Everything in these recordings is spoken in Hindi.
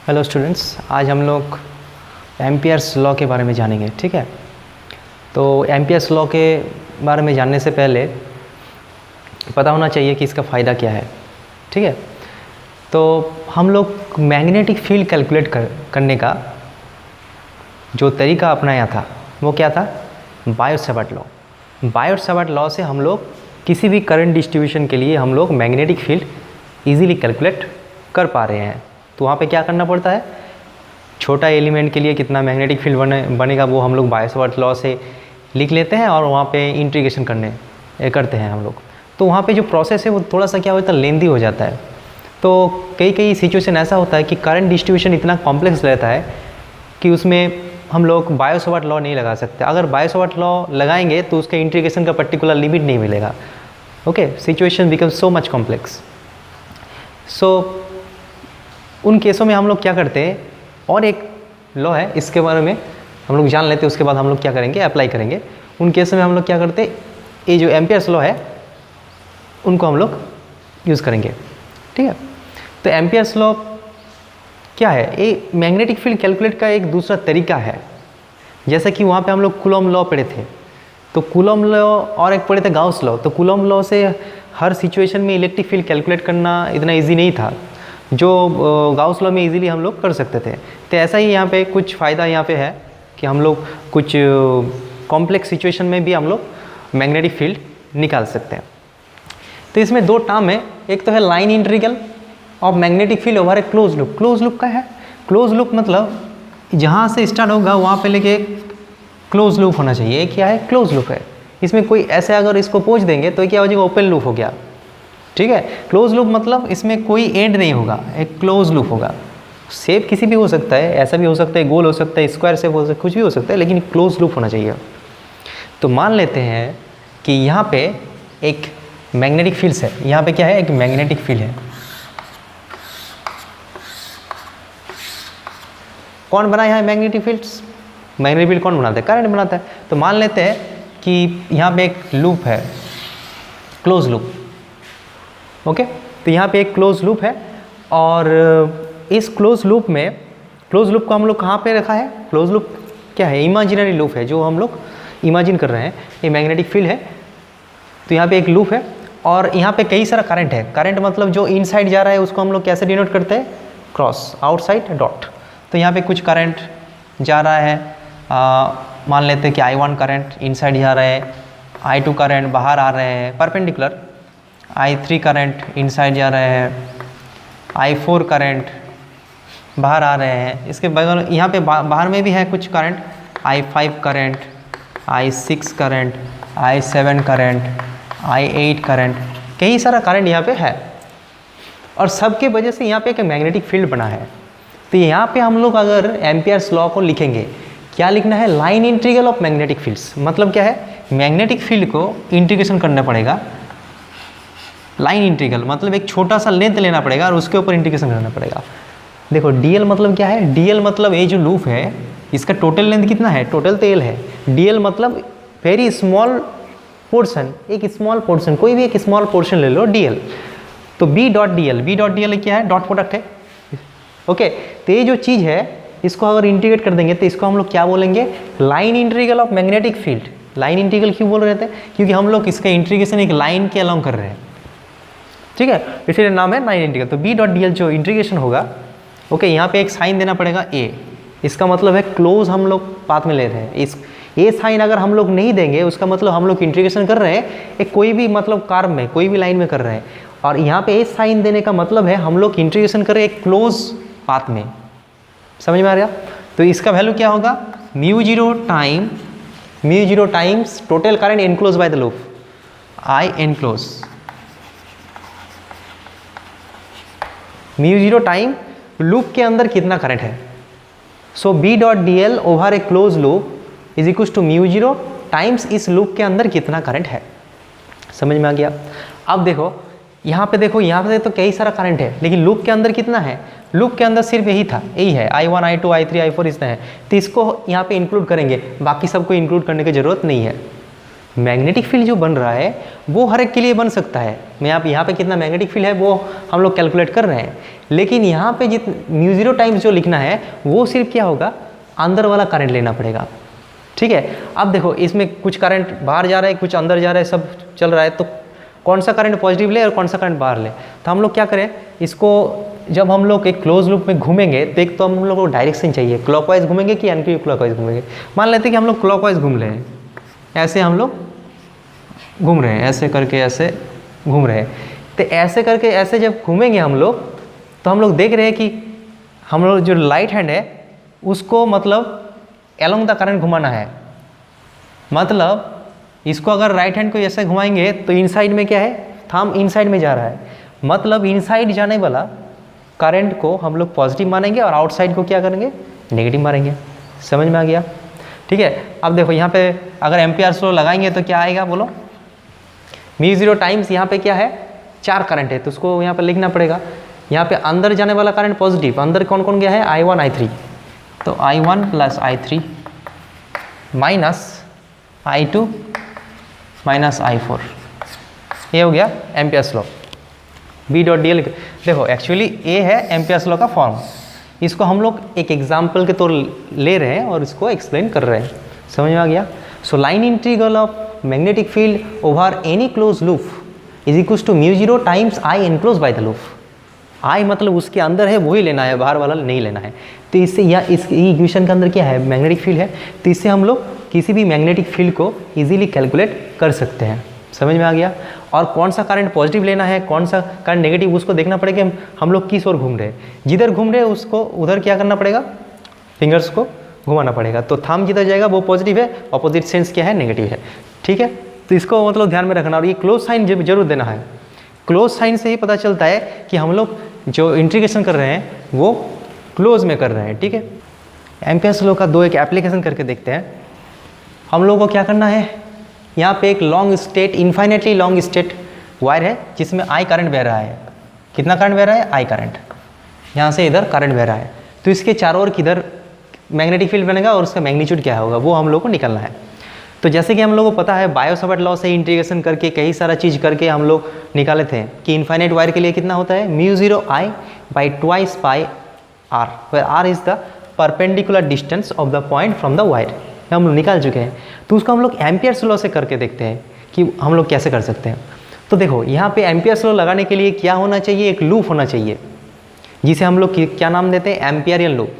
हेलो स्टूडेंट्स, आज हम लोग एम्पियर्स लॉ के बारे में जानेंगे। ठीक है, तो एम्पियर्स लॉ के बारे में जानने से पहले पता होना चाहिए कि इसका फ़ायदा क्या है। ठीक है, तो हम लोग मैग्नेटिक फील्ड कैलकुलेट करने का जो तरीका अपनाया था वो क्या था? Bio-Savart law. बायो-सैवर्ट लॉ से हम लोग किसी भी करंट डिस्ट्रीब्यूशन के लिए हम लोग मैग्नेटिक फील्ड इजीली कैलकुलेट कर पा रहे हैं। तो वहाँ पे क्या करना पड़ता है, छोटा एलिमेंट के लिए कितना मैग्नेटिक फील्ड बनेगा वो हम लोग बायो-सैवर्ट लॉ से लिख लेते हैं और वहाँ पे इंटीग्रेशन करते हैं हम लोग। तो वहाँ पे जो प्रोसेस है वो थोड़ा सा क्या होता है, लेंदी हो जाता है। तो कई सिचुएशन ऐसा होता है कि करंट डिस्ट्रीब्यूशन इतना कॉम्प्लेक्स रहता है कि उसमें हम लोग बायो-सैवर्ट लॉ नहीं लगा सकते। अगर बायो-सैवर्ट लॉ लगाएंगे तो उसके इंटीग्रेशन का पर्टिकुलर लिमिट नहीं मिलेगा। Okay, situation become so much complex. So उन केसों में हम लोग क्या करते हैं, और एक लॉ है इसके बारे में हम लोग जान लेते हैं, उसके बाद हम लोग क्या करेंगे, अप्लाई करेंगे। उन केसों में हम लोग क्या करते हैं, ये जो एम्पियर्स लॉ है उनको हम लोग यूज़ करेंगे। ठीक है, तो एम्पियर्स लॉ क्या है? ये मैग्नेटिक फील्ड कैलकुलेट का एक दूसरा तरीका है। जैसा कि वहाँ पे हम लोग कूलॉम लॉ पढ़े थे, तो कूलॉम लॉ और एक पढ़े थे गाउस लॉ। तो कूलॉम लॉ से हर सिचुएशन में इलेक्ट्रिक फील्ड कैलकुलेट करना इतना ईजी नहीं था जो गाउस लॉ में इजीली हम लोग कर सकते थे। तो ऐसा ही यहाँ पे कुछ फ़ायदा यहाँ पे है कि हम लोग कुछ कॉम्प्लेक्स सिचुएशन में भी हम लोग मैग्नेटिक फील्ड निकाल सकते हैं। तो इसमें दो टर्म है, एक तो है line integral of magnetic field over a close loop. Close loop का है, क्लोज लूप मतलब जहाँ से स्टार्ट होगा वहाँ पे लेके क्लोज लूप होना चाहिए। ये क्या है? क्लोज लूप है। इसमें कोई ऐसे अगर इसको पोंछ देंगे तो क्या हो जाएगा, ओपन लूप हो गया। ठीक है, क्लोज लूप मतलब इसमें कोई एंड नहीं होगा, एक क्लोज लूप होगा। शेप किसी भी हो सकता है, ऐसा भी हो सकता है, गोल हो सकता है, स्क्वायर शेप हो सकता है, कुछ भी हो सकता है, लेकिन क्लोज लूप होना चाहिए। तो मान लेते हैं कि यहाँ पे एक मैग्नेटिक फील्ड है, यहाँ पे क्या है, एक मैग्नेटिक फील्ड है। कौन बनाया है मैग्नेटिक फील्ड्स? मैग्नेटिक फील्ड कौन बनाता है? करंट बनाता है। तो मान लेते हैं कि यहाँ पे एक लूप है, क्लोज लूप। ओके, तो यहाँ पे एक क्लोज लूप है और इस क्लोज लूप में, क्लोज लूप को हम लोग कहाँ पे रखा है? क्लोज लूप क्या है? इमेजिनरी लूप है जो हम लोग इमेजिन कर रहे हैं। ये मैग्नेटिक फील्ड है, तो यहाँ पे एक लूप है और यहाँ पे कई सारा करंट है। करंट मतलब जो इनसाइड जा रहा है उसको हम लोग कैसे डिनोट करते हैं? Cross, outside, dot. तो यहाँ पे कुछ करंट जा रहा है, मान लेते हैं कि I1 करंट इनसाइड जा रहा है, I2 करंट बाहर आ रहे हैं परपेंडिकुलर, I3 करंट इनसाइड जा रहे हैं, I4 करंट बाहर आ रहे हैं। इसके बगल यहाँ पे बाहर में भी है कुछ current, I5 current, I6 current, I7 current, I8 current, कई सारा करंट यहाँ पे है और सबके वजह से यहाँ पे एक मैग्नेटिक फील्ड बना है। तो यहाँ पे हम लोग अगर एम्पियर्स लॉ को लिखेंगे, क्या लिखना है? Line integral of magnetic fields. मतलब क्या है, मैग्नेटिक फील्ड को इंटीग्रेशन करना पड़ेगा। लाइन इंटीग्रल मतलब एक छोटा सा लेंथ लेना पड़ेगा और उसके ऊपर इंटीग्रेशन करना पड़ेगा। देखो डीएल मतलब क्या है? डीएल मतलब ये जो लूप है इसका टोटल लेंथ कितना है? टोटल तो एल है। डीएल मतलब वेरी स्मॉल पोर्शन, एक स्मॉल पोर्शन, कोई भी एक स्मॉल पोर्शन ले लो, डीएल। तो B dot DL, B dot DL क्या है? डॉट प्रोडक्ट है। ओके, तो ये जो चीज़ है इसको अगर इंटीग्रेट कर देंगे तो इसको हम लोग क्या बोलेंगे? Line integral of magnetic field. Line integral क्यों बोल रहे थे? क्योंकि हम लोग इसका इंटीग्रेशन एक लाइन के अलोंग कर रहे हैं। ठीक है, इसलिए नाम है लाइन इंटीग्रल। तो बी डॉट डी एल जो इंटीग्रेशन होगा, ओके, यहाँ पे एक साइन देना पड़ेगा ए। इसका मतलब है क्लोज हम लोग पाथ में ले रहे हैं। इस ए साइन अगर हम लोग नहीं देंगे उसका मतलब हम लोग इंटीग्रेशन कर रहे हैं एक कोई भी मतलब कार्व में, कोई भी लाइन में कर रहे हैं। और यहाँ पे ए साइन देने का मतलब है हम लोग इंटीग्रेशन कर रहे हैं एक क्लोज पाथ में। समझ में आ गया? तो इसका वैल्यू क्या होगा? μ0 times total current enclose by the loop, I enclose. μ0 time loop के अंदर कितना करंट है। So B dot D L over a close loop is equal to μ0 times इस लूप के अंदर कितना करंट है। समझ में आ गया? अब देखो यहाँ पे, देखो यहाँ पे तो कई सारा करंट है, लेकिन लूप के अंदर कितना है? लूप के अंदर सिर्फ यही था, यही है, I1, I2, I3, I4 इतना है। तो इसको यहाँ पे इंक्लूड करेंगे, बाकी सबको इंक्लूड करने की ज़रूरत नहीं है। मैग्नेटिक फील्ड जो बन रहा है वो हर एक के लिए बन सकता है। मैं आप यहाँ पे कितना मैग्नेटिक फील्ड है वो हम लोग कैलकुलेट कर रहे हैं, लेकिन यहाँ पे म्यू ज़ीरो टाइम्स जो लिखना है वो सिर्फ क्या होगा, अंदर वाला करंट लेना पड़ेगा। ठीक है, अब देखो इसमें कुछ करंट बाहर जा रहा है, कुछ अंदर जा रहा है, सब चल रहा है, तो कौन सा करंट पॉजिटिव ले और कौन सा करंट बाहर ले। तो हम लोग क्या करें, इसको जब हम लोग एक क्लोज लूप में घूमेंगे तो एक तो हम लोग को डायरेक्शन चाहिए, क्लॉकवाइज घूमेंगे कि एंटी क्लॉकवाइज घूमेंगे। मान लेते हैं कि हम लोग क्लॉकवाइज घूम रहे हैं, ऐसे हम लोग घूम रहे हैं, ऐसे करके ऐसे घूम रहे हैं। तो ऐसे करके ऐसे जब घूमेंगे हम लोग, तो हम लोग देख रहे हैं कि हम लोग जो राइट हैंड है उसको मतलब एलोंग द करंट घुमाना है। मतलब इसको अगर राइट हैंड को ऐसे घुमाएंगे तो इनसाइड में क्या है, थंब इनसाइड में जा रहा है, मतलब इनसाइड जाने वाला करंट को हम लोग पॉजिटिव मानेंगे और आउटसाइड को क्या करेंगे, नेगेटिव मानेंगे। समझ में आ गया? ठीक है, अब देखो यहाँ पे अगर एम्पियर्स लॉ लगाएंगे तो क्या आएगा बोलो, म्यू ज़ीरो टाइम्स यहाँ पे क्या है, 4 करंट है, तो उसको यहाँ पे लिखना पड़ेगा। यहाँ पे अंदर जाने वाला करंट पॉजिटिव, अंदर कौन कौन गया है, I1 I3, तो I1 plus I3 minus I2 minus I4, ये हो गया Ampere's law. B dot D L, देखो एक्चुअली ये है एम्पियर्स लॉ का फॉर्म, इसको हम लोग एक एग्जाम्पल के तौर ले रहे हैं और इसको एक्सप्लेन कर रहे हैं। समझ में आ गया? So line integral of magnetic field over any close loop is equals to mu zero times I enclose by the loop. I मतलब उसके अंदर है वही लेना है, बाहर वाला नहीं लेना है। तो इससे या इस इक्वेशन के अंदर क्या है, मैग्नेटिक फील्ड है, तो इससे हम लोग किसी भी मैग्नेटिक फील्ड को इजीली कैलकुलेट कर सकते हैं। समझ में आ गया? और कौन सा करंट पॉजिटिव लेना है, कौन सा करंट नेगेटिव, उसको देखना पड़ेगा हम लोग किस ओर घूम रहे हैं। जिधर घूम रहे हैं उसको उधर क्या करना पड़ेगा, फिंगर्स को घुमाना पड़ेगा। तो थंब जिधर जाएगा वो पॉजिटिव है, अपोजिट सेंस क्या है, नेगेटिव है। ठीक है, तो इसको मतलब ध्यान में रखना। और ये क्लोज साइन जरूर देना है, क्लोज साइन से ही पता चलता है कि हम लोग जो इंटीग्रेशन कर रहे हैं वो क्लोज में कर रहे हैं। ठीक है, एम्पियर्स लॉ का एक एप्लीकेशन करके देखते हैं। हम लोगों को क्या करना है, यहाँ पे एक long state, infinitely long state wire है जिसमें आई करंट बह रहा है। कितना करंट बह रहा है, आई करंट, यहाँ से इधर करंट बह रहा है। तो इसके चारों ओर किधर मैग्नेटिक फील्ड बनेगा और उसका मैग्नीट्यूड क्या होगा वो हम लोग को निकालना है। तो जैसे कि हम लोग को पता है बायो-सावर्ट लॉ से इंटीग्रेशन करके कई सारा चीज़ करके हम लोग निकाले थे कि इन्फाइनाइट वायर के लिए कितना होता है, mu zero I by twice pi R, where R is the perpendicular distance of the point from the wire. हम लोग निकाल चुके हैं। तो उसको हम लोग एम्पियर्स लॉ से करके देखते हैं कि हम लोग कैसे कर सकते हैं। तो देखो यहाँ पे एम्पियर्स लॉ लगाने के लिए क्या होना चाहिए, एक लूप होना चाहिए जिसे हम लोग क्या नाम देते हैं, एम्पियरियन लूप।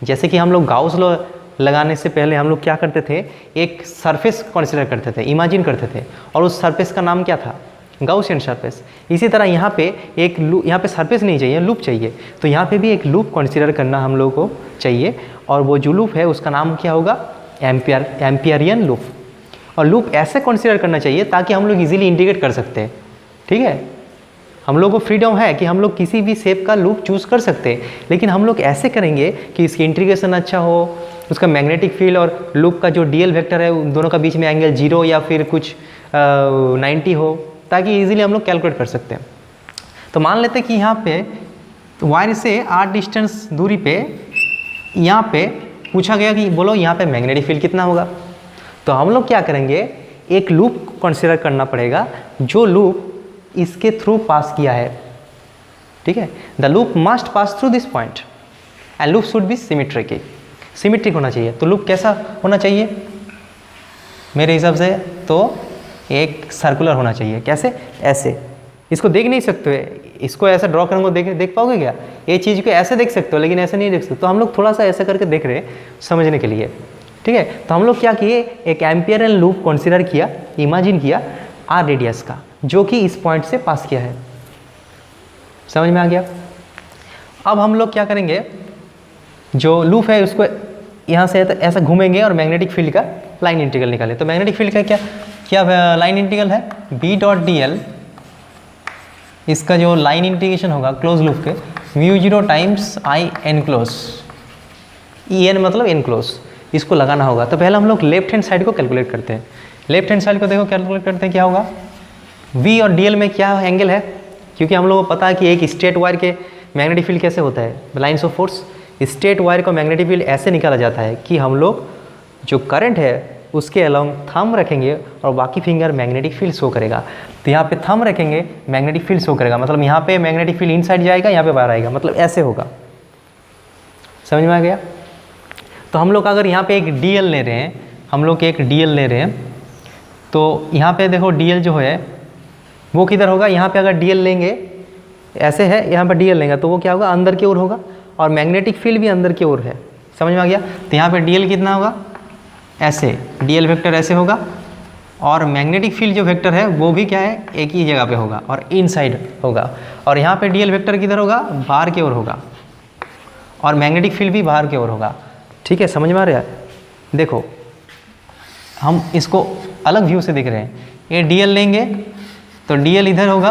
जैसे कि हम लोग गाउस लॉ लगाने से पहले हम लोग क्या करते थे, एक सरफेस कंसीडर करते थे, इमेजिन करते थे, और उस सरफेस का नाम क्या था, गाउसियन सरफेस। इसी तरह यहाँ पे एक लूप, यहाँ पे सरफेस नहीं चाहिए, लूप चाहिए। तो यहाँ पे भी एक लूप कंसीडर करना हम लोगों को चाहिए, और वो जो लूप है उसका नाम क्या होगा, एम्पियरियन लूप। और लूप ऐसे कंसीडर करना चाहिए ताकि हम लोग इजीली इंटीग्रेट कर सकते हैं। ठीक है, हम लोग को फ्रीडम है कि हम लोग किसी भी शेप का लूप चूज़ कर सकते हैं, लेकिन हम लोग ऐसे करेंगे कि इसकी इंटीग्रेशन अच्छा हो, उसका मैग्नेटिक फील्ड और लूप का जो डीएल वेक्टर है उन दोनों का बीच में एंगल 0 या फिर कुछ 90 हो, ताकि इजीली हम लोग कैलकुलेट कर सकते हैं। तो मान लेते हैं कि यहाँ पे वायर से 8 डिस्टेंस दूरी पे यहाँ पे पूछा गया कि बोलो यहाँ पे मैग्नेटिक फील्ड कितना होगा। तो हम लोग क्या करेंगे, एक लूप कंसीडर करना पड़ेगा जो लूप इसके थ्रू पास किया है। ठीक है, the loop must pass through this point and loop should be symmetric, symmetric होना चाहिए। तो लूप कैसा होना चाहिए मेरे हिसाब से, तो एक सर्कुलर होना चाहिए। कैसे, ऐसे। इसको देख नहीं सकते, इसको ऐसा ड्रॉ करूँगा देख पाओगे क्या, ये चीज़ को ऐसे देख सकते हो लेकिन ऐसे नहीं देख सकते। तो हम लोग थोड़ा सा ऐसा करके देख रहे हैं समझने के लिए। ठीक है, तो हम लोग क्या किए, एक एम्पियरियन लूप कंसीडर किया, इमेजिन किया आर रेडियस का, जो कि इस पॉइंट से पास किया है। समझ में आ गया? अब हम लोग क्या करेंगे, जो लूप है उसको यहाँ से ऐसा घूमेंगे और मैग्नेटिक फील्ड का लाइन इंटीग्रल निकालें। तो मैग्नेटिक फील्ड का क्या लाइन इंटीग्रल है, बी डॉट डी एल, इसका जो लाइन इंटीग्रेशन होगा क्लोज लूप के, mu zero times I enclose, E N मतलब एनक्लोज, इसको लगाना होगा। तो पहले हम लोग लेफ्ट हैंड साइड को कैलकुलेट करते हैं। लेफ्ट हैंड साइड को देखो कैलकुलेट करते हैं, क्या होगा, V और DL में क्या एंगल है, क्योंकि हम लोगों को पता है कि एक स्ट्रेट वायर के मैग्नेटिक फील्ड कैसे होता है, lines of force. Straight wire का मैग्नेटिक फील्ड ऐसे निकाला जाता है कि हम लोग जो करंट है उसके अलोंग थंब रखेंगे और बाकी फिंगर मैग्नेटिक फील्ड शो करेगा। तो यहाँ पे थंब रखेंगे, मैग्नेटिक फील्ड शो करेगा, मतलब यहाँ पे मैग्नेटिक फील्ड इनसाइड जाएगा, यहाँ पे बाहर आएगा, मतलब ऐसे होगा। समझ में आ गया? तो हम लोग अगर यहाँ पे एक DL ले रहे हैं, हम लोग एक DL ले रहे हैं, तो यहाँ पे देखो DL जो है वो किधर होगा, यहाँ पे अगर DL लेंगे ऐसे है, यहाँ पर DL लेंगे तो वो क्या होगा, अंदर की ओर होगा, और मैग्नेटिक फील्ड भी अंदर की ओर है। समझ में आ गया? तो यहाँ पे DL कितना होगा, ऐसे DL वेक्टर ऐसे होगा, और मैग्नेटिक फील्ड जो वेक्टर है वो भी क्या है, एक ही जगह पे होगा और इनसाइड होगा। और यहाँ पे DL वेक्टर किधर होगा, बाहर की ओर होगा, और मैग्नेटिक फील्ड भी बाहर की ओर होगा। ठीक है, समझ में आ रहा है? देखो हम इसको अलग व्यू से देख रहे हैं। ये DL लेंगे तो DL इधर होगा,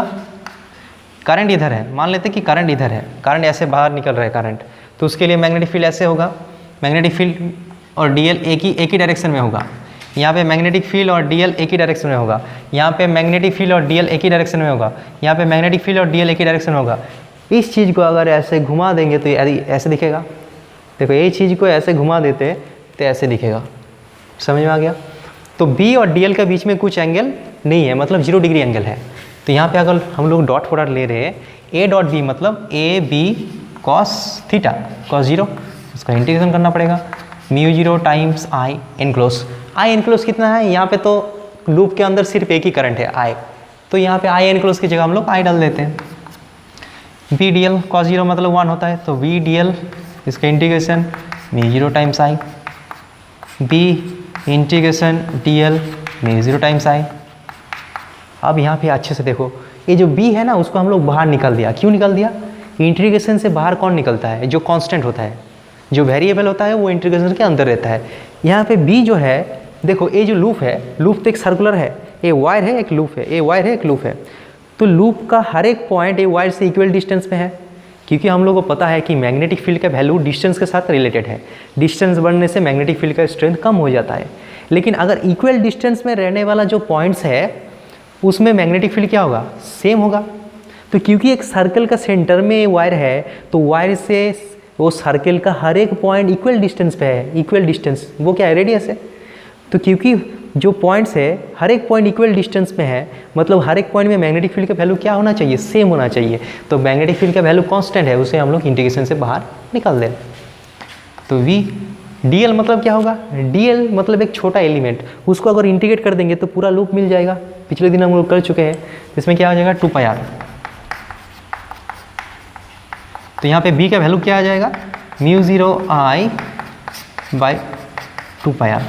करंट इधर है, मान लेते कि करंट इधर है, करंट ऐसे बाहर निकल रहा है करंट, तो उसके लिए मैग्नेटिक फील्ड ऐसे होगा, मैग्नेटिक फील्ड और DL एक ही डायरेक्शन में होगा। यहाँ पे मैग्नेटिक फील्ड और DL एक ही डायरेक्शन में होगा, यहाँ पे मैग्नेटिक फील्ड और DL एक ही डायरेक्शन में होगा, यहाँ पे मैग्नेटिक फील्ड और DL एक ही डायरेक्शन में होगा। इस चीज़ को अगर ऐसे घुमा देंगे तो ऐसे दिखेगा। देखो ये चीज़ को ऐसे घुमा देते तो ऐसे दिखेगा। समझ में आ गया? तो B और DL के बीच में कुछ एंगल नहीं है, मतलब 0 डिग्री एंगल है। तो यहाँ पे अगर हम लोग डॉट प्रोडक्ट ले रहे हैं, A डॉट B मतलब AB cos थीटा cos 0, उसका इंटीग्रेशन करना पड़ेगा, mu 0 times I enclose. I enclose कितना है, यहाँ पे तो लूप के अंदर सिर्फ एक ही करंट है I, तो यहाँ पे I एनक्लोज की जगह हम लोग I डाल देते हैं। B DL cos 0 मतलब 1 होता है, तो V DL इसका integration mu 0 times I, B integration DL mu 0 times I। अब यहाँ पे अच्छे से देखो, ये जो B है ना उसको हम लोग बाहर निकाल दिया। क्यों निकाल दिया? इंटीग्रेशन से बाहर कौन निकलता है, जो कांस्टेंट होता है, जो वेरिएबल होता है वो इंटीग्रेशन के अंदर रहता है। यहाँ पे B जो है, देखो ये जो लूप है, लूप तो एक सर्कुलर है, ये वायर है एक लूप है, ये वायर है एक लूप है, तो लूप का हर एक पॉइंट ये वायर से इक्वल डिस्टेंस पे है, क्योंकि हम लोग को पता है कि मैग्नेटिक फील्ड का वैल्यू डिस्टेंस के साथ रिलेटेड है। डिस्टेंस बढ़ने से मैग्नेटिक फील्ड का स्ट्रेंथ कम हो जाता है। लेकिन अगर इक्वल डिस्टेंस में रहने वाला जो पॉइंट्स है उसमें मैग्नेटिक फील्ड क्या होगा, सेम होगा। तो क्योंकि एक सर्कल का सेंटर में वायर है, तो वायर से वो सर्कल का हर एक पॉइंट इक्वल डिस्टेंस पे है। इक्वल डिस्टेंस वो क्या है, रेडियस है। तो क्योंकि जो पॉइंट्स है हर एक पॉइंट इक्वल डिस्टेंस पे है, मतलब हर एक पॉइंट में मैग्नेटिक फील्ड का वैल्यू क्या होना चाहिए, सेम होना चाहिए। तो मैग्नेटिक फील्ड का वैल्यू कांस्टेंट है, उसे हम लोग इंटीग्रेशन से बाहर निकाल दें। तो V DL मतलब क्या होगा, DL मतलब एक छोटा एलिमेंट, उसको अगर इंटीग्रेट कर देंगे तो पूरा लूप मिल जाएगा। पिछले दिन हम लोग कर चुके हैं। इसमें क्या हो जाएगा, 2πr। तो यहाँ पे B का वैल्यू क्या आ जाएगा, म्यू 0 I बाय 2πr।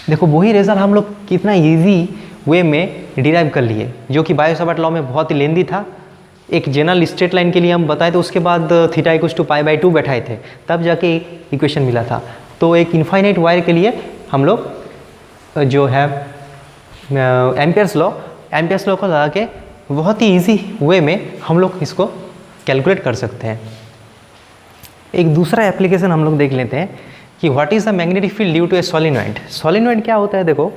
देखो वही रिजल्ट हम लोग कितना इजी वे में डिराइव कर लिए, जो कि बायो-सावर्ट लॉ में बहुत ही लेंदी था। एक जनरल स्ट्रेट लाइन के लिए हम बताए थे, उसके बाद थीटा इक्वल्स टू π/2 बैठाए थे, तब जाके इक्वेशन मिला था। तो एक इनफाइनाइट वायर के लिए हम लोग जो है एम्पियर्स लॉ को लगा के बहुत ही इजी वे में हम लोग इसको कैलकुलेट कर सकते हैं। एक दूसरा एप्लीकेशन हम लोग देख लेते हैं कि what is the magnetic field due to a solenoid. Solenoid क्या होता है, देखो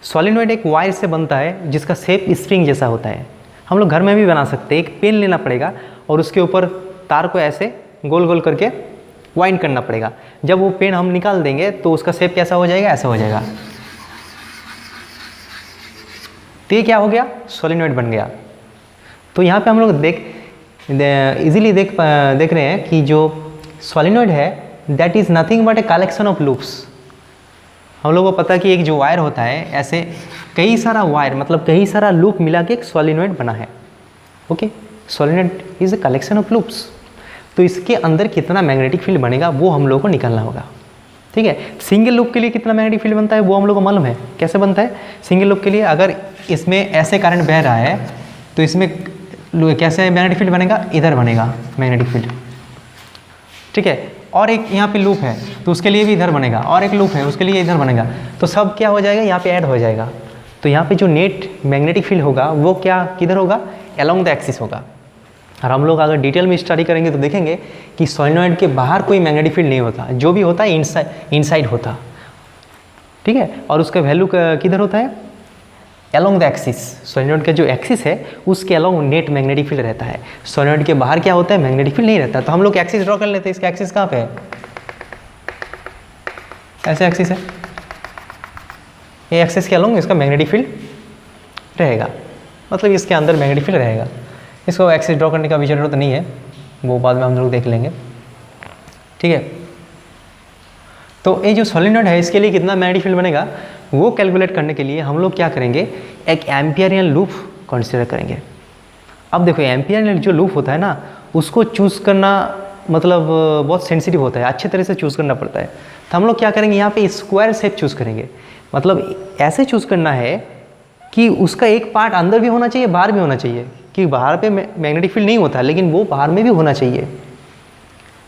सोलिनॉइड एक वायर से बनता है जिसका शेप स्प्रिंग जैसा होता है। हम लोग घर में भी बना सकते हैं। एक पेन लेना पड़ेगा और उसके ऊपर तार को ऐसे गोल गोल करके वाइंड करना पड़ेगा। जब वो पेन हम निकाल देंगे तो उसका शेप कैसा हो जाएगा, ऐसा हो जाएगा। तो ये क्या हो गया, सोलिनॉइड बन गया। तो यहाँ पे हम लोग इजीली देख रहे हैं कि जो सोलिनॉइड है that is nothing but a collection of loops. हम लोगों को पता है कि एक जो वायर होता है, ऐसे कई सारा वायर मतलब कई सारा लूप मिला के एक सोलिनॉइड बना है। Okay, solenoid is a collection of loops. तो इसके अंदर कितना मैग्नेटिक फील्ड बनेगा वो हम लोगों को निकालना होगा। ठीक है, सिंगल लूप के लिए कितना मैग्नेटिक फील्ड बनता है वो हम लोग को मालूम है। कैसे बनता है सिंगल लूप के लिए, अगर इसमें ऐसे करंट बह रहा है तो इसमें कैसे मैग्नेटिक फील्ड बनेगा, इधर बनेगा मैग्नेटिक फील्ड। ठीक है, और एक यहाँ पे लूप है तो उसके लिए भी इधर बनेगा, और एक लूप है उसके लिए इधर बनेगा। तो सब क्या हो जाएगा, यहाँ पे ऐड हो जाएगा। तो यहाँ पे जो नेट मैग्नेटिक फील्ड होगा वो क्या किधर होगा, अलोंग द एक्सिस होगा। और हम लोग अगर डिटेल में स्टडी करेंगे तो देखेंगे कि सोलिनॉइड के बाहर कोई मैग्नेटिक फील्ड नहीं होता, जो भी होता है इनसाइड होता। ठीक है, और उसका वैल्यू किधर होता है, अलोंग द एक्सिस। सोलिनॉइड का जो एक्सिस है उसके अलोंग नेट मैग्नेटिक फील्ड रहता है। सोलिनॉइड के बाहर क्या होता है, मैग्नेटिक फील्ड नहीं रहता। तो हम लोग एक्सिस ड्रॉ कर लेते हैं। इसका एक्सिस कहाँ पे है, ऐसे एक्सिस है। ए एक्सिस के अलोंग इसका मैग्नेटिक फील्ड रहेगा, मतलब इसके अंदर मैग्नेटिक फील्ड रहेगा। इसको एक्सिस ड्रॉ करने का भी जरूरत नहीं है, वो बाद में हम लोग देख लेंगे, ठीक है। तो ये जो सोलेनॉइड है इसके लिए कितना मैग्नेटिक फील्ड बनेगा वो कैलकुलेट करने के लिए हम लोग क्या करेंगे, एक एम्पियरियन लूप कंसीडर करेंगे। अब देखो एम्पियरियन जो लूप होता है ना उसको चूज़ करना मतलब बहुत सेंसिटिव होता है, अच्छे तरह से चूज़ करना पड़ता है। तो हम लोग क्या करेंगे, यहाँ पे स्क्वायर शेप चूज़ करेंगे, मतलब ऐसे चूज़ करना है कि उसका एक पार्ट अंदर भी होना चाहिए बाहर भी होना चाहिए, कि बाहर पे मैग्नेटिक फील्ड नहीं होता लेकिन वो बाहर में भी होना चाहिए।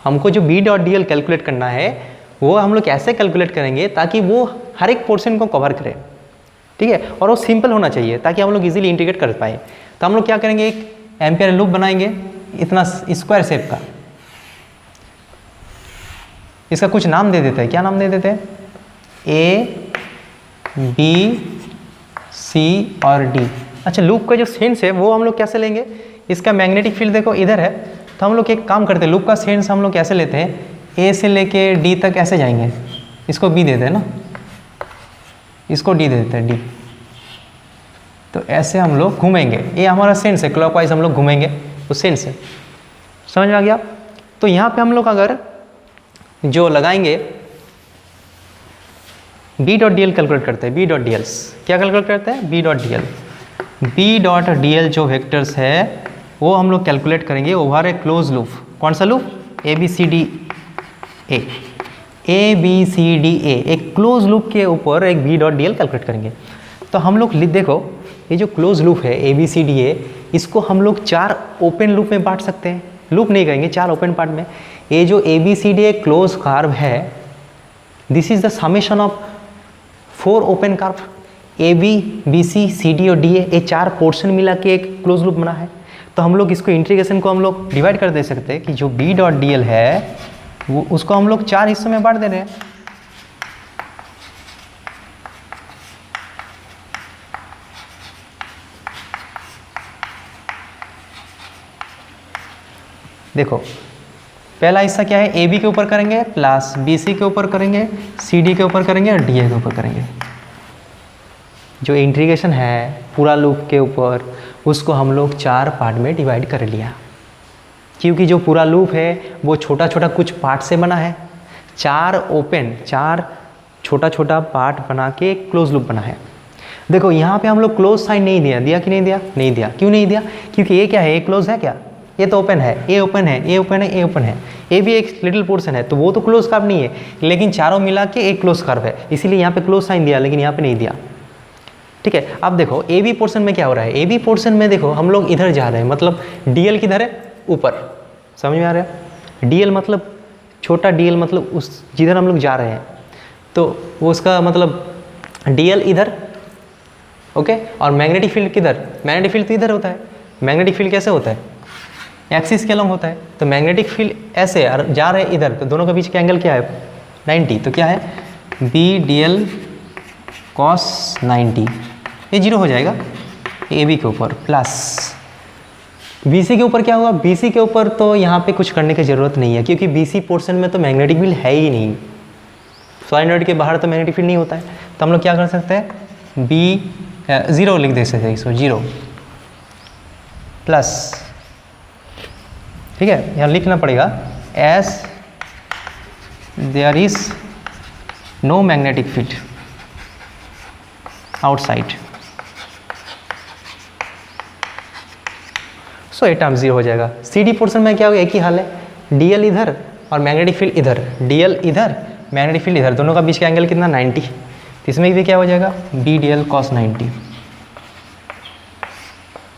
हमको जो B dot D L calculate करना है वो हम लोग कैसे कैलकुलेट करेंगे ताकि वो हर एक पोर्शन को कवर करे, ठीक है, और वो सिंपल होना चाहिए ताकि हम लोग इजीली इंटीग्रेट कर पाए। तो हम लोग क्या करेंगे, एक एम्पियर लूप बनाएंगे इतना स्क्वायर शेप का, इसका कुछ नाम दे देते हैं, क्या नाम दे देते हैं, ए बी सी और डी। अच्छा, लूप का जो सेंस है वो हम लोग कैसे लेंगे, इसका मैग्नेटिक फील्ड देखो इधर है, तो हम लोग एक काम करते हैं, लूप का सेंस हम लोग कैसे लेते हैं, ए से लेके डी तक ऐसे जाएंगे, इसको बी देते हैं ना, इसको डी दे देते हैं डी, तो ऐसे हम लोग घूमेंगे, ये हमारा सेंस है, क्लॉकवाइज हम लोग घूमेंगे उस सेंस से, समझ में आ गया। तो यहाँ पे हम लोग अगर जो लगाएंगे B dot D L calculate करते हैं, बी डॉट डी एल्स क्या कैलकुलेट करते हैं, B dot D L, B dot D L जो वेक्टर्स है वो हम लोग कैलकुलेट करेंगे ओवर ए क्लोज लूप। कौन सा loop, A B C D A, A B C D A, एक क्लोज लूप के ऊपर एक B dot D L calculate करेंगे। तो हम लोग देखो ये जो क्लोज लूप है ए बी सी डी ए, इसको हम लोग 4 ओपन लूप में बांट सकते हैं, लूप नहीं कहेंगे, 4 ओपन पार्ट में। ये जो A B C D A close curve है, this is the summation of 4 open curve, A B B C C D और डी ए, ये 4 पोर्शन मिला के एक क्लोज लूप बना है। तो हम लोग इसको इंटीग्रेशन को हम लोग डिवाइड कर दे सकते हैं कि जो बी डॉट डी एल है वो उसको हम लोग 4 हिस्सों में बांट दे रहे हैं। देखो पहला हिस्सा क्या है, ए बी के ऊपर करेंगे प्लस बी सी के ऊपर करेंगे, सी डी के ऊपर करेंगे और डी ए के ऊपर करेंगे। जो इंटीग्रेशन है पूरा लूप के ऊपर उसको हम लोग 4 पार्ट में डिवाइड कर लिया, क्योंकि जो पूरा लूप है वो छोटा छोटा कुछ पार्ट से बना है, 4 छोटा छोटा पार्ट बना के एक क्लोज लूप बना है। देखो यहाँ पे हम लोग क्लोज साइन नहीं दिया, दिया कि नहीं दिया, नहीं दिया। क्यों नहीं दिया, क्योंकि ये क्या है, ये क्लोज है क्या, ये तो ओपन है, ए ओपन है, ए ओपन है, ए ओपन है, ए भी एक लिटिल पोर्शन है, तो वो तो क्लोज कर्व नहीं है, लेकिन चारों मिला के एक क्लोज कर्व है, इसीलिए यहाँ पे क्लोज साइन दिया लेकिन यहाँ पे नहीं दिया, ठीक है। अब देखो ए बी पोर्शन में क्या हो रहा है, ए बी पोर्शन में देखो हम लोग इधर जा रहे हैं, मतलब डी एल किधर है, ऊपर, समझ में आ रहा है, डी एल मतलब छोटा डी एल मतलब उस जिधर हम लोग जा रहे हैं, तो वो उसका मतलब डी एल इधर, ओके, और मैग्नेटिक फील्ड किधर, मैग्नेटिक फील्ड तो इधर होता है। मैग्नेटिक फील्ड कैसे होता है, एक्सिस के अलॉन्ग होता है, तो मैग्नेटिक फील्ड ऐसे जा रहे हैं इधर, तो दोनों के बीच का एंगल क्या है 90, तो क्या है बी डी एल कॉस 90, ये 0 हो जाएगा ए बी के ऊपर, प्लस बी सी के ऊपर क्या होगा, बी सी के ऊपर तो यहाँ पे कुछ करने की ज़रूरत नहीं है, क्योंकि बी सी पोर्शन में तो मैग्नेटिक फील्ड है ही नहीं, सोलेनॉइड के बाहर तो मैग्नेटिक फील्ड नहीं होता है। तो हम लोग क्या कर सकते हैं, बी 0 लिख दे सकते हैं, इसको 0 प्लस, ठीक है, यहाँ लिखना पड़ेगा as there is no magnetic field outside, so ये टर्म 0 हो जाएगा। सी डी पोर्शन में क्या होगा, एक ही हाल है, डी एल इधर और मैग्नेटिक फील्ड इधर, डी एल इधर मैग्नेटिक फील्ड इधर, दोनों का बीच का एंगल कितना 90, तो इसमें भी क्या हो जाएगा B D L cos 90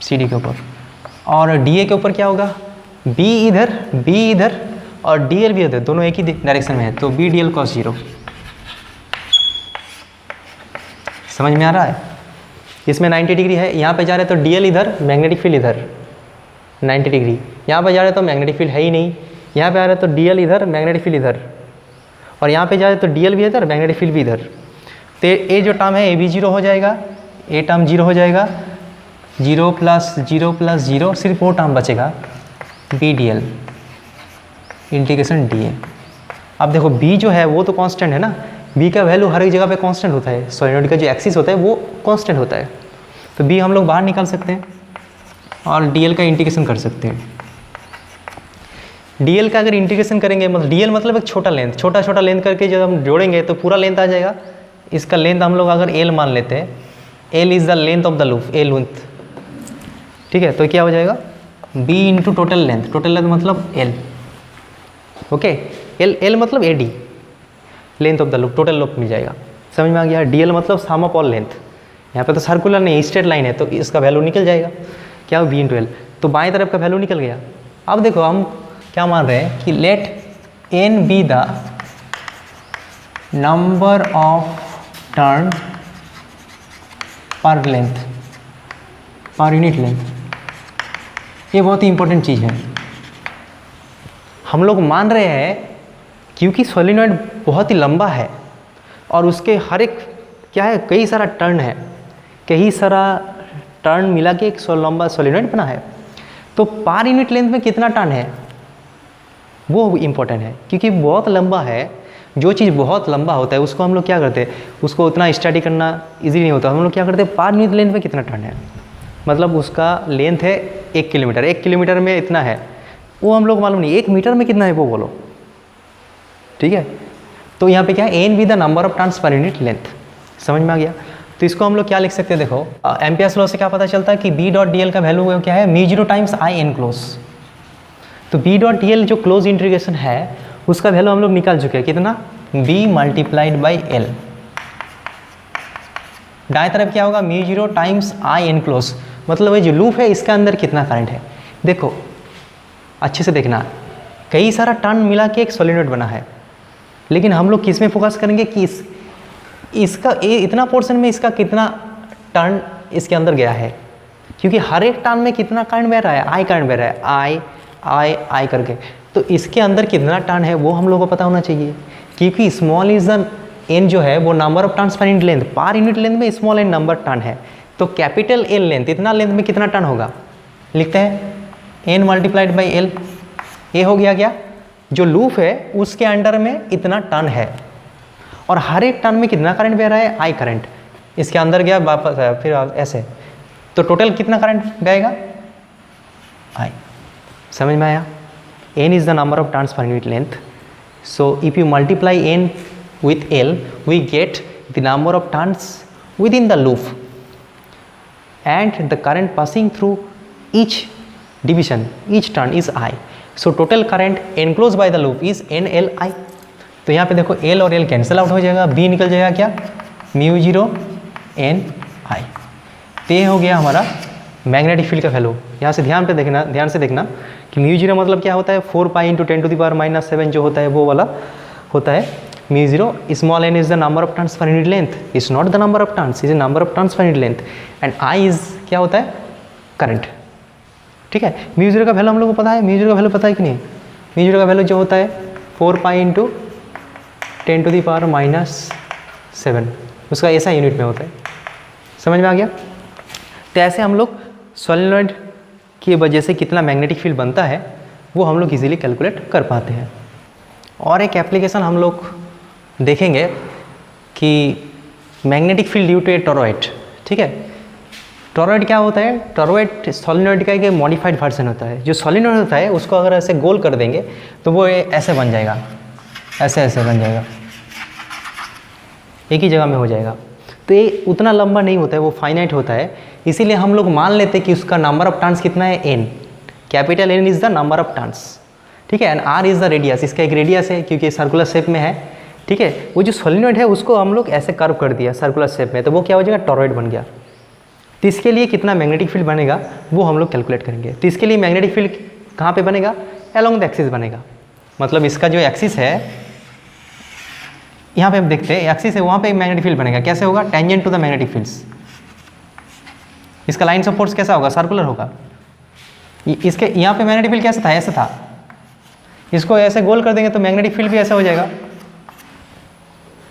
C D के ऊपर, और डी ए के ऊपर क्या होगा, बी इधर और डी एल भी इधर, दोनों एक ही डायरेक्शन में है, तो बी डी एल कॉस 0, समझ में आ रहा है। इसमें 90 डिग्री है, यहाँ पे जा रहे तो डी एल इधर मैग्नेटिक फील्ड इधर 90 डिग्री, यहाँ पे जा रहे तो मैग्नेटिक फील्ड है ही नहीं, यहाँ पे आ रहे तो डी एल इधर मैग्नेटिक फील्ड इधर, और यहाँ पे जा रहे तो डी एल भी इधर मैग्नेटिक फील्ड भी इधर, तो ये जो टर्म है ये भी 0 हो जाएगा, ये टर्म 0 हो जाएगा, 0 प्लस 0 प्लस 0, सिर्फ वो टर्म बचेगा B D L integration D A. अब देखो b जो है वो तो कांस्टेंट है ना, बी का वैल्यू हर एक जगह पे कांस्टेंट होता है, सोलिनॉइड का जो एक्सिस होता है वो कांस्टेंट होता है। तो बी हम लोग बाहर निकाल सकते हैं और डीएल का इंटीग्रेशन कर सकते हैं। डीएल का अगर इंटीग्रेशन करेंगे, मतलब डीएल मतलब एक छोटा लेंथ, छोटा छोटा लेंथ करके जब हम जोड़ेंगे तो पूरा लेंथ आ जाएगा। इसका लेंथ हम लोग अगर एल मान लेते हैं, L is the length of the loop, L length, ठीक है। तो क्या हो जाएगा B into total length, total length मतलब एल, ओके। एल मतलब A D, length of the loop, total loop मिल जाएगा। समझ में आ गया। डीएल मतलब सम ऑफ ऑल लेंथ, यहाँ पे तो सर्कुलर नहीं स्ट्रेट लाइन है तो इसका वैल्यू निकल जाएगा, क्या हो बी इंटू एल। तो बाएं तरफ का वैल्यू निकल गया। अब देखो हम क्या मान रहे हैं कि let N be the number of turn per length, per unit length. ये बहुत ही इंपॉर्टेंट चीज़ है। हम लोग मान रहे हैं क्योंकि सोलिनॉइड बहुत ही लंबा है और उसके हर एक क्या है, कई सारा टर्न है, कई सारा टर्न मिला के एक लंबा सोलिनॉइड बना है। तो पर यूनिट लेंथ में कितना टर्न है वो इम्पोर्टेंट है, क्योंकि बहुत लंबा है। जो चीज़ बहुत लंबा होता है उसको हम लोग क्या करते हैं, उसको उतना स्टडी करना इजी नहीं होता। हम लोग क्या करते हैं, पर यूनिट लेंथ में कितना टर्न है, मतलब उसका लेंथ है 1 किलोमीटर, 1 किलोमीटर में इतना है, वो हम लोग मालूम नहीं 1 मीटर में कितना है वो बोलो, ठीक है। तो यहाँ पे क्या है, N be the number of turns per unit length. समझ में आ गया। तो इसको हम लोग क्या लिख सकते हैं, देखो एम्पियर्स लॉ से क्या पता चलता है कि बी डॉट डी एल का वैल्यू क्या है, mu 0 times I N close. तो बी डॉट डी एल जो क्लोज इंटीग्रेशन है उसका वैल्यू हम लोग निकाल चुके हैं, कितना, बी मल्टीप्लाइड बाई एल। दाएं तरफ क्या होगा, mu 0 times I N close, मतलब ये जो लूप है इसके अंदर कितना करंट है। देखो अच्छे से देखना, कई सारा टर्न मिला के एक सोलिनॉइड बना है, लेकिन हम लोग किस में फोकस करेंगे कि इसका इतना पोर्शन में इसका कितना टर्न इसके अंदर गया है, क्योंकि हर एक टर्न में कितना करंट बह रहा है, आई करंट बह रहा है, आई आई आई करके। तो इसके अंदर कितना टर्न है वो हम लोगों को पता होना चाहिए, क्योंकि स्मॉल इज द एन जो है वो number of turns per unit length, per unit length में स्मॉल एन नंबर टर्न है। तो कैपिटल एल लेंथ, इतना लेंथ में कितना टर्न होगा, लिखते हैं एन मल्टीप्लाइड बाई एल। ये हो गया क्या, जो लूप है उसके अंडर में इतना टर्न है और हर एक टर्न में कितना करंट बह रहा है, आई करंट। इसके अंदर गया वापस आया फिर ऐसे, तो टोटल कितना करंट बहेगा, आई। समझ में आया। N is the number of turns per unit length, so if you multiply N with L we get the number of turns within the loop and the current passing through each division, each turn is I. So total current enclosed by the loop is NLI. तो यहाँ पे देखो L और L कैंसिल आउट हो जाएगा, B निकल जाएगा क्या, म्यू 0 NI। तो ये हो गया हमारा मैग्नेटिक फील्ड का वैल्यू। यहाँ से ध्यान से देखना कि म्यू 0 मतलब क्या होता है, 4 पाई इंटू 10⁻⁻7 जो होता है वो वाला होता है mu 0। Small n is the number of turns per unit length, is not the number of turns, is number of turns per unit length, and I is क्या होता है, करंट। ठीक है, म्यू 0 का वैल्यू हम लोग को पता है, म्यू 0 का वैल्यू पता है कि नहीं, म्यू 0 का वैल्यू जो होता है 4 पाई इंटू 10⁻⁻7, उसका ऐसा यूनिट में होता है। समझ में आ गया। तो ऐसे हम लोग सोलेनॉइड की वजह से कितना मैग्नेटिक फील्ड बनता है वो हम लोग इजीली कैलकुलेट कर पाते हैं। और एक एप्लीकेशन हम लोग देखेंगे कि magnetic field due to a toroid. ठीक है, टॉरॉइड क्या होता है, टॉरॉइड सोलेनॉइड का एक मॉडिफाइड वर्जन होता है। जो सोलेनॉइड होता है उसको अगर ऐसे गोल कर देंगे तो वो ऐसे बन जाएगा, ऐसे ऐसे बन जाएगा, एक ही जगह में हो जाएगा। तो ये उतना लंबा नहीं होता है, वो फाइनाइट होता है, इसीलिए हम लोग मान लेते हैं कि उसका नंबर ऑफ टर्न्स कितना है, N. Capital N is the number of turns, ठीक है, and R is the radius, इसका एक रेडियस है क्योंकि सर्कुलर शेप में है। ठीक है, वो जो सोलेनॉइड है उसको हम लोग ऐसे कर्व कर दिया सर्कुलर शेप में, तो वो क्या हो जाएगा, टॉरॉइड बन गया। तो इसके लिए कितना मैग्नेटिक फील्ड बनेगा वो हम लोग कैलकुलेट करेंगे। तो इसके लिए मैग्नेटिक फील्ड कहाँ पे बनेगा, अलोंग द एक्सिस बनेगा। मतलब इसका जो एक्सिस है, यहाँ पे हम देखते हैं एक्सिस है, वहाँ पे मैग्नेटिक फील्ड बनेगा। कैसे होगा, tangent to the magnetic fields. इसका लाइन ऑफ फोर्स कैसा होगा, सर्कुलर होगा। इसके यहाँ पे मैग्नेटिक फील्ड कैसा था, ऐसा था, इसको ऐसे गोल कर देंगे तो मैग्नेटिक फील्ड भी ऐसा हो जाएगा।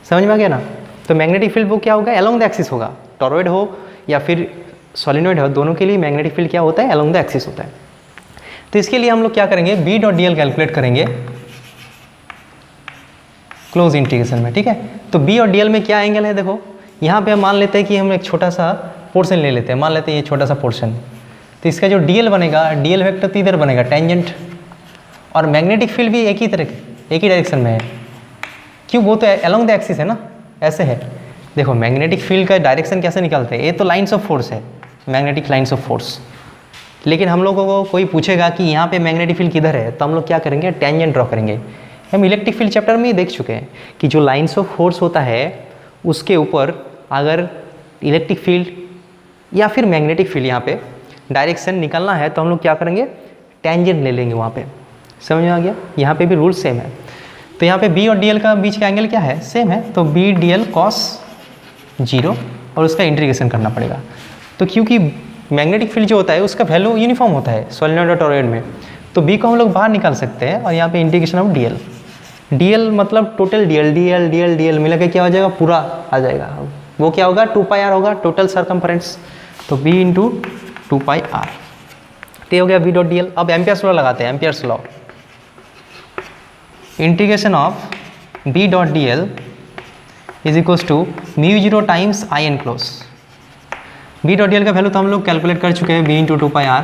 समझ में आ गया ना। तो मैग्नेटिक फील्ड वो क्या होगा, अलोंग द एक्सिस होगा। टॉरॉइड हो या फिर सोलेनॉइड हो, दोनों के लिए मैग्नेटिक फील्ड क्या होता है, अलोंग द एक्सिस होता है। तो इसके लिए हम लोग क्या करेंगे, B dot D L calculate करेंगे। क्लोज इंटीग्रेशन में, ठीक है। तो बी और डी एल में क्या एंगल है, देखो यहाँ पे हम मान लेते हैं कि हम एक छोटा सा पोर्शन ले लेते हैं, मान लेते हैं ये छोटा सा पोर्शन, तो इसका जो डी एल बनेगा, डी एल वेक्टर तो इधर बनेगा टेंजेंट, और मैग्नेटिक फील्ड भी एक ही डायरेक्शन में है, क्यों, वो तो अलोंग द एक्सिस है ना, ऐसे है। देखो मैग्नेटिक फील्ड का डायरेक्शन कैसे निकालते हैं, ये तो लाइन्स ऑफ फोर्स है, मैग्नेटिक लाइन्स ऑफ फोर्स, लेकिन हम लोगों को कोई पूछेगा कि यहाँ पे मैग्नेटिक फील्ड किधर है, तो हम लोग क्या करेंगे, टेंजेंट ड्रॉ करेंगे। हम इलेक्ट्रिक फील्ड चैप्टर में ही देख चुके हैं कि जो लाइन्स ऑफ फोर्स होता है उसके ऊपर अगर इलेक्ट्रिक फील्ड या फिर मैग्नेटिक फील्ड यहाँ पे डायरेक्शन निकालना है तो हम लोग क्या करेंगे, टेंजेंट ले लेंगे वहाँ पे। समझ में आ गया, यहाँ पे भी रूल सेम है। तो यहाँ पे बी और डी एल का बीच का एंगल क्या है, सेम है, तो बी डी एल कॉस 0 और उसका इंटीग्रेशन करना पड़ेगा। तो क्योंकि मैग्नेटिक फील्ड जो होता है उसका वैल्यू यूनिफॉर्म होता है सोलेनॉइड और टॉरॉइड में, तो बी को हम लोग बाहर निकाल सकते हैं, और यहाँ पे integration of D L, D L मतलब total D L, D L D L D L मिला के क्या हो जाएगा, पूरा आ जाएगा, वो क्या होगा 2πr होगा, टोटल सरकमफरेंस, तो b इंटू 2πr, तो हो गया v डॉट डी एल। अब एम्पियर्स लॉ लगाते हैं, Ampere's law, integration of b dot D L is equals to μ0 times I N close. b dot D L का वैल्यू तो हम लोग कैलकुलेट कर चुके हैं, b इंटू 2πr,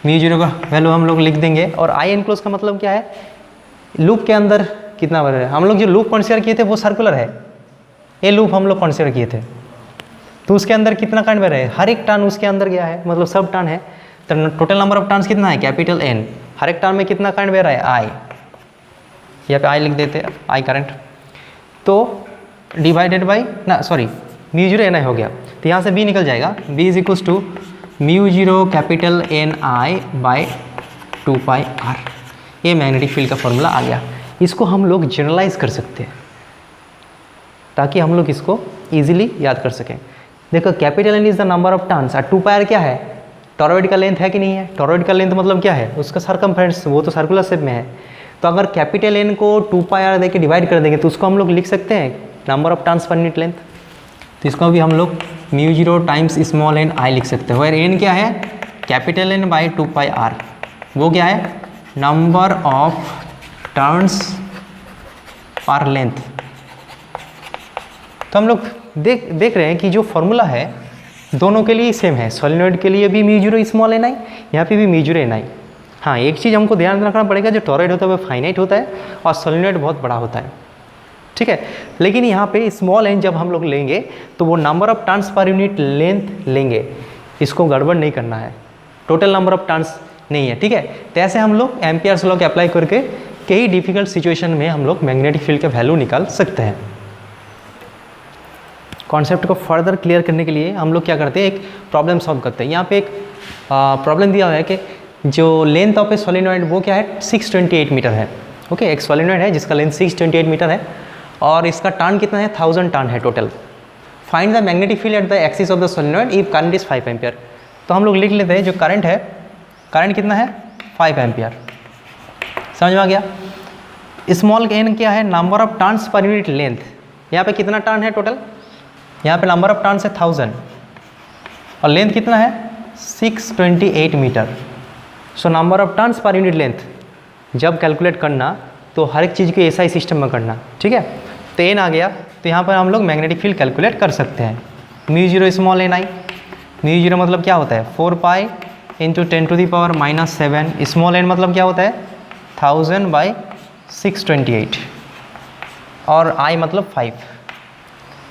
μ0 का वैल्यू हम लोग लिख देंगे, और आई एन क्लोज का मतलब क्या है, लूप के अंदर कितना बन रहा है, हम लोग जो लूप कंसीडर किए थे वो सर्कुलर है, ये लूप हम लोग कंसीडर किए थे, तो उसके अंदर कितना करंट बह रहा है, हर एक टर्न उसके अंदर गया है, मतलब सब टर्न है, तो टोटल नंबर ऑफ टर्न्स कितना है, कैपिटल N, हर एक टर्न में कितना करंट बह रहा है, I, यहाँ पे I लिख देते हैं, I करंट, तो डिवाइडेड बाई ना सॉरी μ0 Ni हो गया, तो यहाँ से B निकल जाएगा, B is equals to μ0 capital Ni by 2πr, ये मैग्नेटिक फील्ड का फॉर्मूला आ गया। इसको हम लोग जनरलाइज कर सकते हैं ताकि हम लोग इसको इजीली याद कर सकें। देखो capital N is the number of turns, और 2πr क्या है, टॉरॉइड का लेंथ है कि नहीं है, टॉरॉइड का लेंथ मतलब क्या है, उसका सरकमफेरेंस, वो तो सर्कुलर शेप में है, तो अगर कैपिटल N को 2πr दे के डिवाइड कर देंगे तो उसको हम लोग लिख सकते हैं number of turns per unit length, तो इसको भी हम लोग μ0 टाइम्स स्मॉल n I लिख सकते हैं, और n क्या है, कैपिटल N बाई 2πr, वो क्या है, नंबर ऑफ टर्न्स पर लेंथ। तो हम लोग देख रहे हैं कि जो फॉर्मूला है दोनों के लिए सेम है, सोलेनॉइड के लिए भी μ0 स्मॉल n I, यहाँ पे भी μ0 n I। हाँ, एक चीज़ हमको ध्यान रखना पड़ेगा, जो टॉरॉइड होता है वो फाइनाइट होता है और सोलेनॉइड बहुत बड़ा होता है, ठीक है। लेकिन यहाँ पे स्मॉल n जब हम लोग लेंगे तो वो number of turns per unit length लेंगे, इसको गड़बड़ नहीं करना है, टोटल नंबर ऑफ टर्न्स नहीं है, ठीक है। तो ऐसे हम लोग एम्पियर्स लॉ के अप्लाई करके कई डिफिकल्ट सिचुएशन में हम लोग मैग्नेटिक फील्ड का वैल्यू निकाल सकते हैं। कॉन्सेप्ट को फर्दर क्लियर करने के लिए हम लोग क्या करते हैं, एक प्रॉब्लम सॉल्व करते हैं। यहाँ पे एक प्रॉब्लम दिया हुआ है कि जो लेंथ ऑफ ए सोलेनॉइड वो क्या है, 628 मीटर है, ओके। एक सोलेनॉइड है जिसका लेंथ 628 मीटर है और इसका टर्न कितना है, 1000 टर्न है total. Find the magnetic field at the axis of the solenoid if current is 5 ampere. तो हम लोग लिख लेते हैं जो करंट है, करंट कितना है 5 एम्पियर, समझ में आ गया। स्मॉल n क्या है, number of turns per unit length, यहाँ पे कितना टर्न है टोटल, यहाँ पे नंबर ऑफ टर्न्स है 1000 और लेंथ कितना है 628 metre. So number of turns per unit length जब कैलकुलेट करना तो हर एक चीज़ को SI सिस्टम में करना, ठीक है। तो n आ गया, तो यहाँ पर हम लोग मैग्नेटिक फील्ड कैलकुलेट कर सकते हैं। μ0 स्मॉल n I, μ0 मतलब क्या होता है 4 पाई इंटू 10⁻⁻7, स्मॉल n मतलब क्या होता है 1000 बाई 628 और I मतलब 5।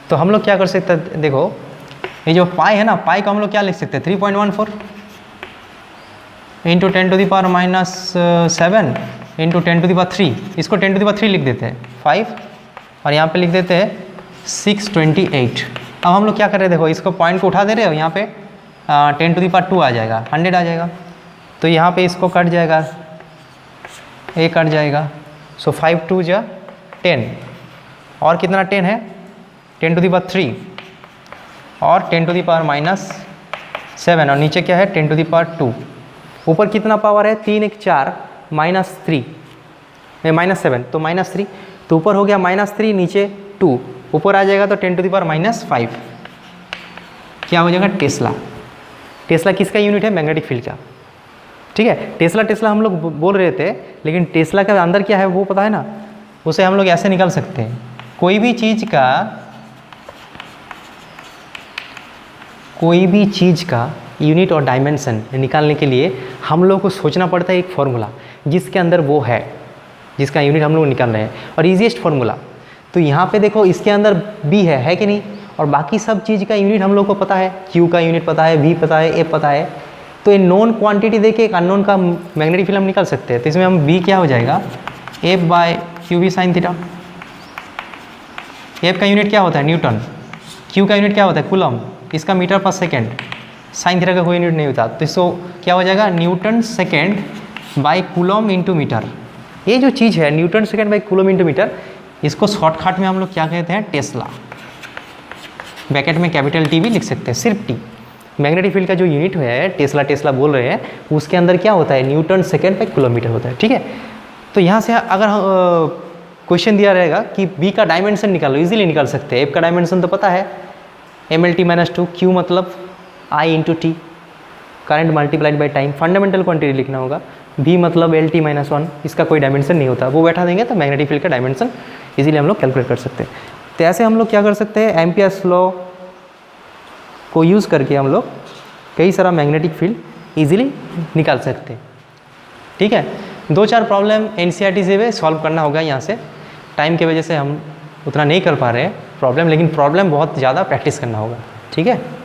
तो हम लोग क्या कर सकते हैं, देखो ये जो पाई है ना, पाई को हम लोग क्या लिख सकते हैं 3.14 इंटू 10⁻⁻7 इंटू 10⁻3, इसको 10⁻3 लिख देते हैं 5 और यहाँ पे लिख देते हैं 628। अब हम लोग क्या कर रहे हैं, देखो इसको पॉइंट को उठा दे रहे हो, यहाँ पे 10⁻2 आ जाएगा, 100 आ जाएगा, तो यहाँ पे इसको कट जाएगा, ये कट जाएगा। सो 5 2 जा 10 और कितना 10 है 10⁻3 और 10⁻⁻7 और नीचे क्या है 10⁻2। ऊपर कितना पावर है 3 1 4 -3 -7 तो -3, तो ऊपर हो गया -3 नीचे 2, ऊपर आ जाएगा तो 10⁻⁻5 क्या हो जाएगा टेस्ला। टेस्ला किसका यूनिट है, मैग्नेटिक फील्ड का, ठीक है। टेस्ला हम लोग बोल रहे थे, लेकिन टेस्ला के अंदर क्या है वो पता है ना, उसे हम लोग ऐसे निकाल सकते हैं। कोई भी चीज़ का यूनिट और डायमेंशन निकालने के लिए हम लोग को सोचना पड़ता है एक फॉर्मूला जिसके अंदर वो है, जिसका यूनिट हम लोग निकाल रहे हैं, और ईजीएस्ट फॉर्मूला। तो यहाँ पे देखो इसके अंदर बी है कि नहीं, और बाकी सब चीज़ का यूनिट हम लोग को पता है, क्यू का यूनिट पता है, वी पता है, एफ पता है। तो ये नॉन क्वांटिटी देके एक अननोन का मैग्नेटिक फील्ड हम निकाल सकते हैं। तो इसमें हम वी क्या हो जाएगा, F by Q V sine theta. F का यूनिट क्या होता है, न्यूटन। क्यू का यूनिट क्या होता है, कूलम। इसका मीटर पर सेकेंड। साइन थीटा का कोई यूनिट नहीं होता, तो इसको क्या हो जाएगा, newton second by coulomb into metre. ये जो चीज़ है newton second by coulomb into metre, इसको शॉर्टकट में हम लोग क्या कहते हैं, टेस्ला। ब्रैकेट में कैपिटल टी भी लिख सकते हैं, सिर्फ टी। मैग्नेटिक फील्ड का जो यूनिट है टेस्ला बोल रहे हैं, उसके अंदर क्या होता है, न्यूटन सेकेंड बाई किलोमीटर होता है। ठीक है, तो यहाँ से अगर क्वेश्चन दिया रहेगा कि बी का डायमेंशन निकालो, इजीली निकाल सकते हैं। एफ का डायमेंशन तो पता है, MLT-2, क्यू मतलब I into T, current multiplied by time, fundamental quantity लिखना होगा। V मतलब LT-1, इसका कोई डायमेंशन नहीं होता, वो बैठा देंगे तो मैग्नेटिक फील्ड का डायमेंशन इजीली हम लोग कैलकुलेट कर सकते हैं। तो ऐसे हम लोग क्या कर सकते हैं, एम्पियर्स लॉ को यूज़ करके हम लोग कई सारा मैग्नेटिक फील्ड इजीली निकाल सकते हैं। ठीक है, 2-4 प्रॉब्लम NCERT से सॉल्व करना होगा। यहाँ से टाइम की वजह से हम उतना नहीं कर पा रहे हैं प्रॉब्लम, लेकिन प्रॉब्लम बहुत ज़्यादा प्रैक्टिस करना होगा। ठीक है।